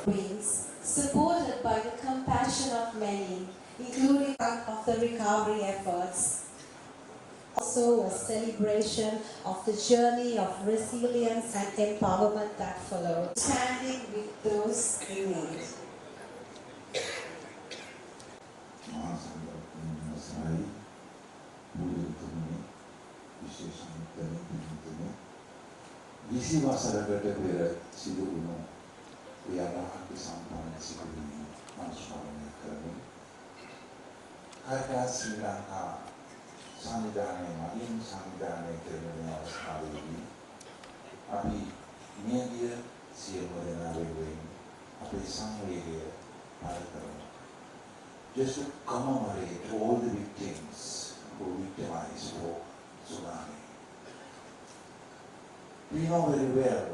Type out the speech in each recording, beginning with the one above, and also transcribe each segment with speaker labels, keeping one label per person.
Speaker 1: wings, supported by the compassion of many, including of the recovery efforts. Also a celebration of the journey of resilience and empowerment that followed, standing with those in need.
Speaker 2: වසරකට පෙර සිදු වුණු ක්‍රියාදාමක සම්පන්න සිදුවීම් අනුස්මරණය කරමින් කාර්ය ශ්‍රී ලංකා සංවිධානයේ මගින් සංවිධානය කෙරෙන අවස්ථාවේදී අපි මියගිය සියලු දෙනා වෙනුවෙන් අපේ සංවේගය පළ කරමු. Just to commemorate all the victims who victimized for tsunami. We know very well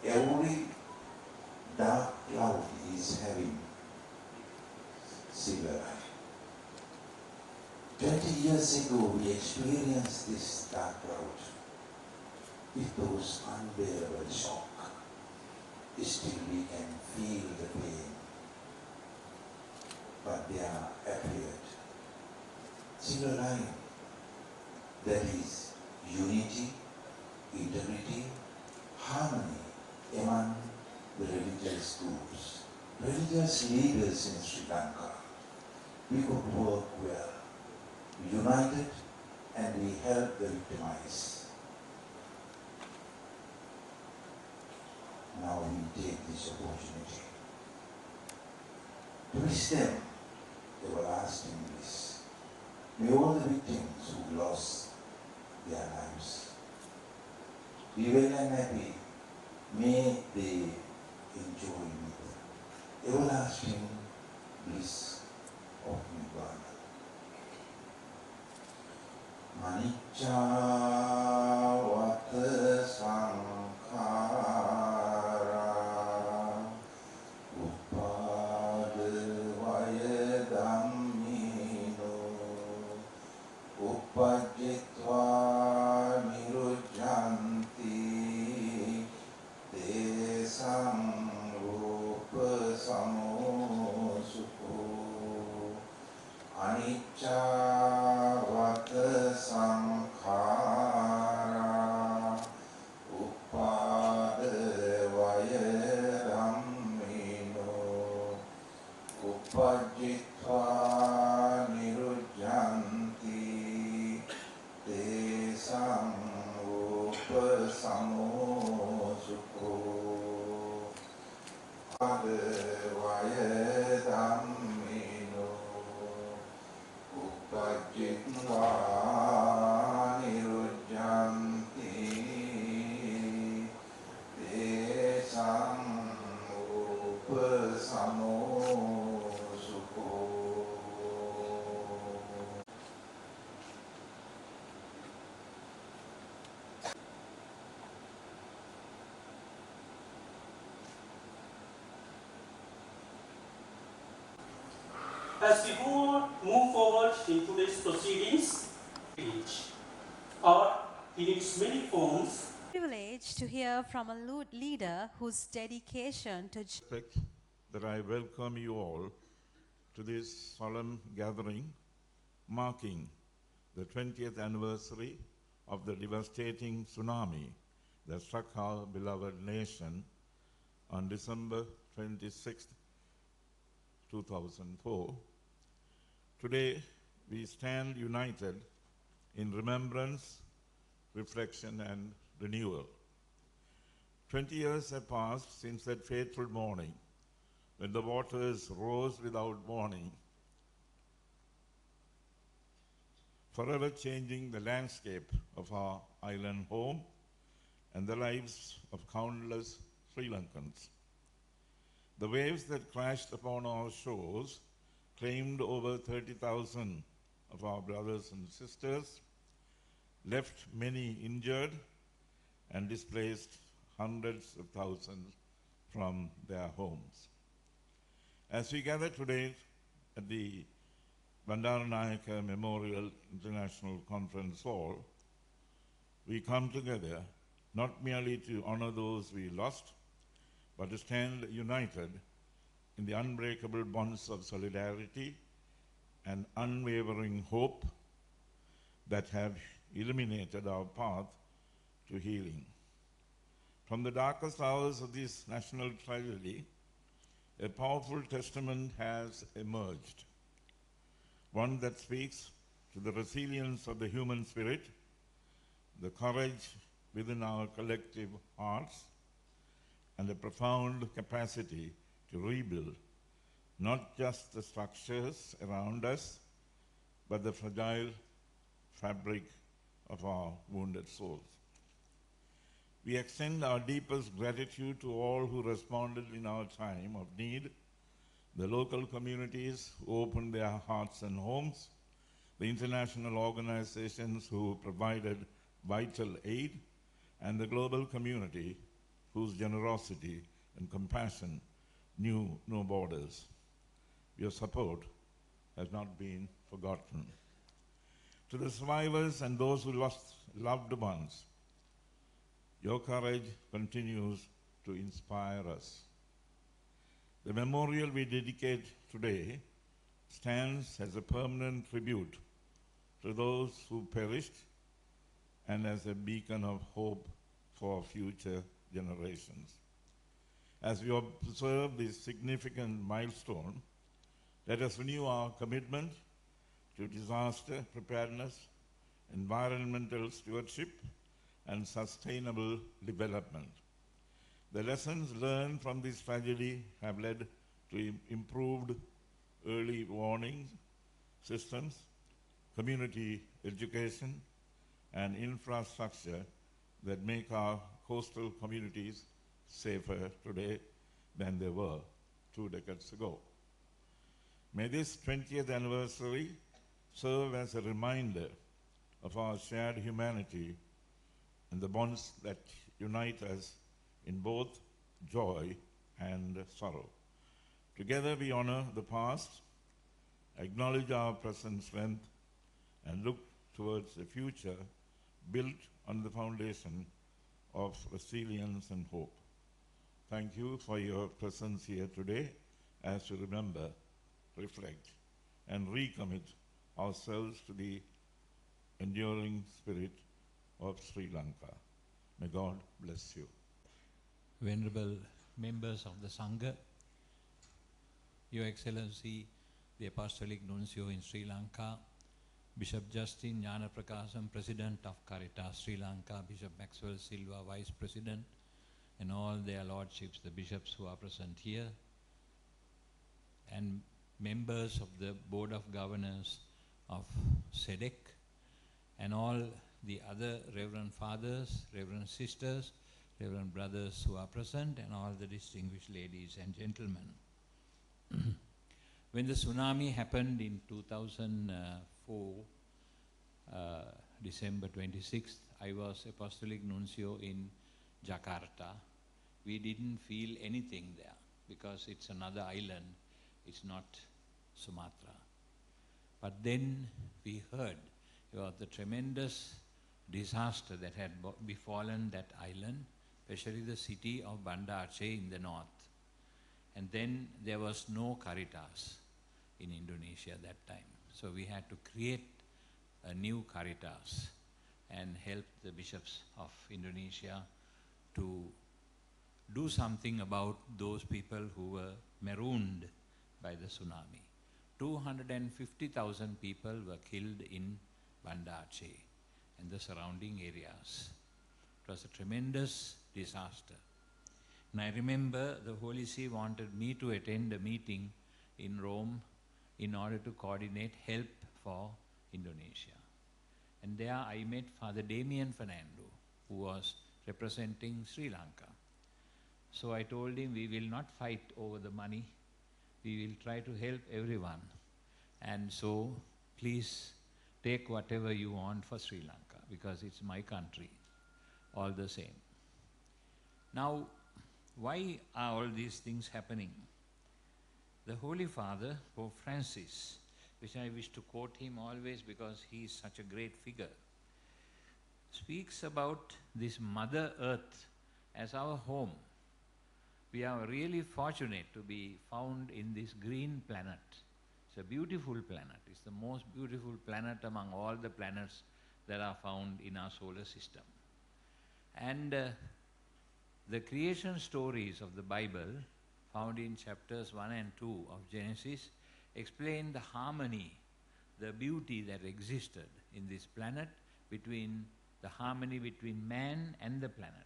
Speaker 2: every dark cloud is having silver eye. 20 years ago we experienced this dark cloud with those unbearable shock. Still we can feel the pain. But there appeared silver line, that is unity, integrity, harmony among the religious groups, religious leaders in Sri Lanka. We could work well, united, and we helped the victimized. Now we take this opportunity to wish them everlasting bliss. May all the victims who lost their lives be well and happy. May they enjoy with everlasting bliss of Nibbana. Manicca vata sankhara uppada vaya dhammino uppajjitva Anicca sankhara uppada vaya dhammino uppajjitva nirujjanti tesam upasamo sukho uppada vaya dhammino uppajjitva nirujjanti tesam upasamo sukho.
Speaker 3: As we move forward in today's proceedings, or in its many forms,
Speaker 1: Privilege to hear from a leader whose dedication to
Speaker 4: that I welcome you all to this solemn gathering marking the 20th anniversary of the devastating tsunami that struck our beloved nation on December 26, 2004. Today, we stand united in remembrance, reflection, and renewal. 20 years have passed since that fateful morning when the waters rose without warning, forever changing the landscape of our island home and the lives of countless Sri Lankans. The waves that crashed upon our shores claimed over 30,000 of our brothers and sisters, left many injured, and displaced hundreds of thousands from their homes. As we gather today at the Bandaranayake Memorial International Conference Hall, we come together not merely to honor those we lost, but to stand united in the unbreakable bonds of solidarity and unwavering hope that have illuminated our path to healing. From the darkest hours of this national tragedy, a powerful testament has emerged, one that speaks to the resilience of the human spirit, the courage within our collective hearts, and the profound capacity to rebuild not just the structures around us, but the fragile fabric of our wounded souls. We extend our deepest gratitude to all who responded in our time of need, the local communities who opened their hearts and homes, the international organizations who provided vital aid, and the global community whose generosity and compassion knew no borders. Your support has not been forgotten. To the survivors and those who lost loved ones, your courage continues to inspire us. The memorial we dedicate today stands as a permanent tribute to those who perished and as a beacon of hope for future generations. As we observe this significant milestone, let us renew our commitment to disaster preparedness, environmental stewardship, and sustainable development. The lessons learned from this tragedy have led to improved early warning systems, community education, and infrastructure that make our coastal communities safer today than they were 2 decades ago. May this 20th anniversary serve as a reminder of our shared humanity and the bonds that unite us in both joy and sorrow. Together we honor the past, acknowledge our present strength, and look towards a future built on the foundation of resilience and hope. Thank you for your presence here today as we remember, reflect, and recommit ourselves to the enduring spirit of Sri Lanka. May God bless you.
Speaker 5: Venerable members of the Sangha, Your Excellency, the Apostolic Nuncio in Sri Lanka, Bishop Justin Jnanaprakasam, President of Caritas Sri Lanka, Bishop Maxwell Silva, Vice President, and all their lordships, the bishops who are present here, and members of the Board of Governors of SEDEC, and all the other Reverend Fathers, Reverend Sisters, Reverend Brothers who are present, and all the distinguished ladies and gentlemen. When the tsunami happened in 2004, December 26th, I was Apostolic Nuncio in Jakarta. We didn't feel anything there because it's another island, it's not Sumatra. But then we heard about the tremendous disaster that had befallen that island, especially the city of Banda Aceh in the north. And then there was no Caritas in Indonesia that time. So we had to create a new Caritas and help the bishops of Indonesia to do something about those people who were marooned by the tsunami. 250,000 people were killed in Banda Aceh and the surrounding areas. It was a tremendous disaster. And I remember the Holy See wanted me to attend a meeting in Rome in order to coordinate help for Indonesia. And there I met Father Damien Fernando, who was representing Sri Lanka. So I told him, we will not fight over the money. We will try to help everyone. And so please take whatever you want for Sri Lanka, because it's my country, all the same. Now, why are all these things happening? The Holy Father, Pope Francis, which I wish to quote him always because he is such a great figure, speaks about this Mother Earth as our home. We are really fortunate to be found in this green planet. It's a beautiful planet. It's the most beautiful planet among all the planets that are found in our solar system. And the creation stories of the Bible, found in chapters 1 and 2 of Genesis, explain the harmony, the beauty that existed in this planet, the harmony between man and the planet.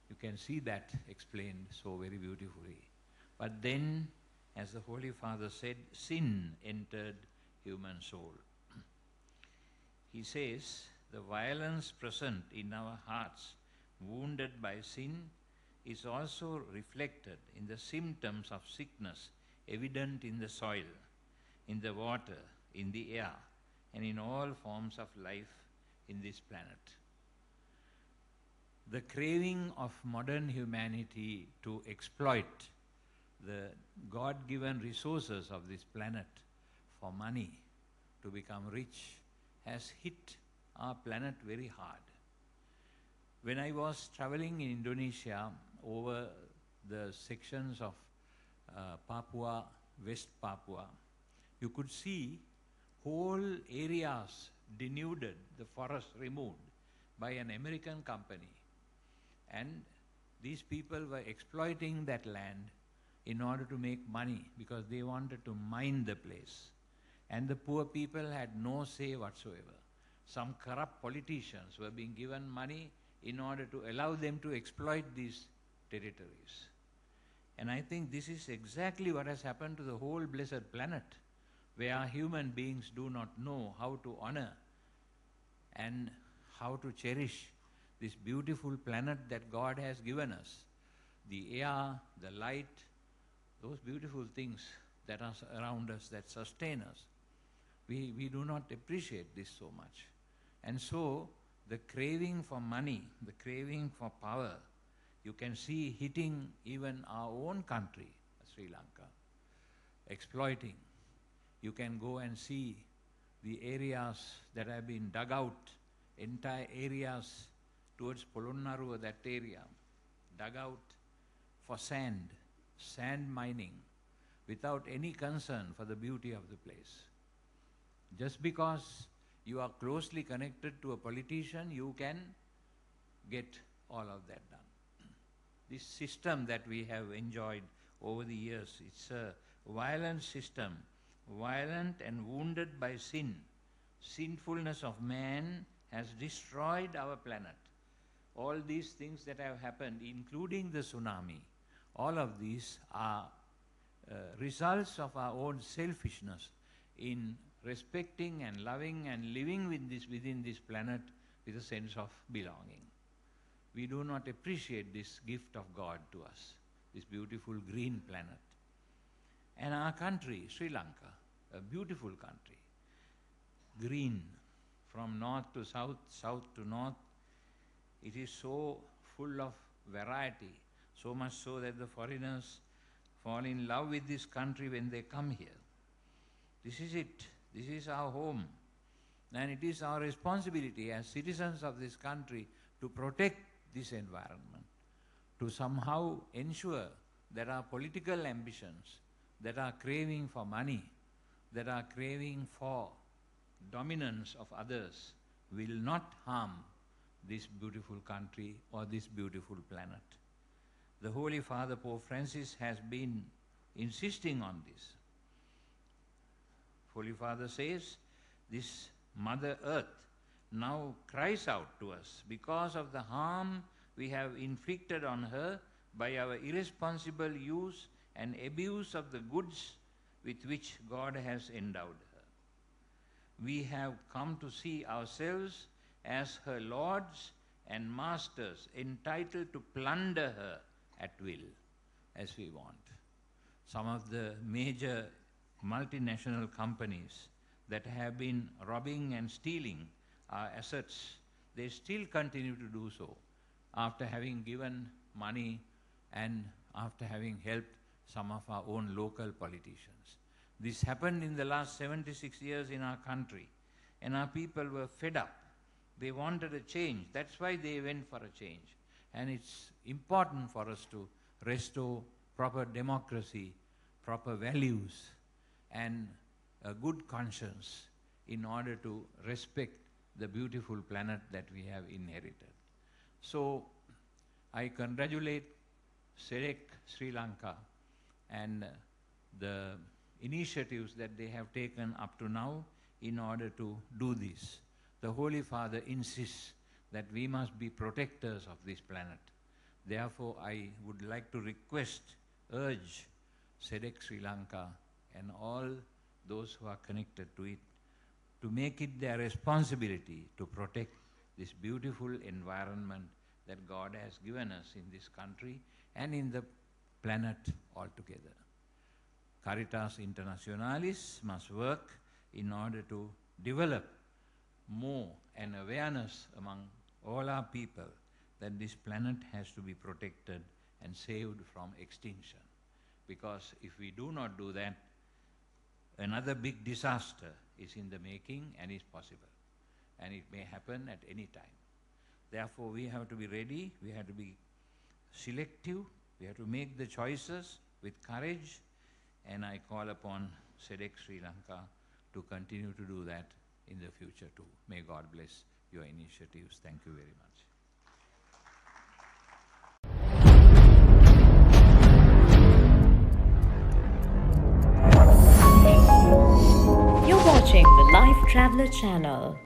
Speaker 5: You can see that explained so very beautifully. But then, as the Holy Father said, sin entered human soul. He says, the violence present in our hearts, wounded by sin, is also reflected in the symptoms of sickness evident in the soil, in the water, in the air, and in all forms of life in this planet. The craving of modern humanity to exploit the God-given resources of this planet for money, to become rich, has hit our planet very hard. When I was traveling in Indonesia over the sections of Papua, West Papua, you could see whole areas denuded, the forest removed by an American company. And these people were exploiting that land in order to make money because they wanted to mine the place. And the poor people had no say whatsoever. Some corrupt politicians were being given money in order to allow them to exploit these territories. And I think this is exactly what has happened to the whole blessed planet, where human beings do not know how to honor and how to cherish this beautiful planet that God has given us. The air, the light, those beautiful things that are around us, that sustain us. We do not appreciate this so much. And so, the craving for money, the craving for power, you can see hitting even our own country, Sri Lanka, exploiting. You can go and see the areas that have been dug out, entire areas towards Polonnaruwa, that area, dug out for sand mining, without any concern for the beauty of the place. Just because you are closely connected to a politician, you can get all of that done. This system that we have enjoyed over the years, it's a violent system, violent and wounded by sin. Sinfulness of man has destroyed our planet. All these things that have happened, including the tsunami, all of these are results of our own selfishness in respecting and loving and living within this planet with a sense of belonging. We do not appreciate this gift of God to us, this beautiful green planet. And our country, Sri Lanka, a beautiful country, green from north to south, south to north. It is so full of variety, so much so that the foreigners fall in love with this country when they come here. This is it. This is our home. And it is our responsibility as citizens of this country to protect this environment, to somehow ensure that our political ambitions, that are craving for money, that are craving for dominance of others, will not harm this beautiful country or this beautiful planet. The Holy Father Pope Francis has been insisting on this. Holy Father says, this Mother Earth now cries out to us because of the harm we have inflicted on her by our irresponsible use and abuse of the goods with which God has endowed her. We have come to see ourselves as her lords and masters, entitled to plunder her at will as we want. Some of the major multinational companies that have been robbing and stealing our assets, they still continue to do so after having given money and after having helped some of our own local politicians. This happened in the last 76 years in our country, and our people were fed up. They wanted a change. That's why they went for a change. And it's important for us to restore proper democracy, proper values, and a good conscience in order to respect the beautiful planet that we have inherited. So I congratulate SEDEC Sri Lanka and the initiatives that they have taken up to now in order to do this. The Holy Father insists that we must be protectors of this planet. Therefore, I would like to urge SEDEC Sri Lanka and all those who are connected to it to make it their responsibility to protect this beautiful environment that God has given us in this country and in the planet altogether. Caritas Internationalis must work in order to develop more an awareness among all our people that this planet has to be protected and saved from extinction. Because if we do not do that, another big disaster is in the making and is possible. And it may happen at any time. Therefore, we have to be ready, we have to be selective, we have to make the choices with courage, and I call upon SEDEC Sri Lanka to continue to do that in the future too. May God bless your initiatives. Thank you very much.
Speaker 6: You're watching the Lifetraveler channel.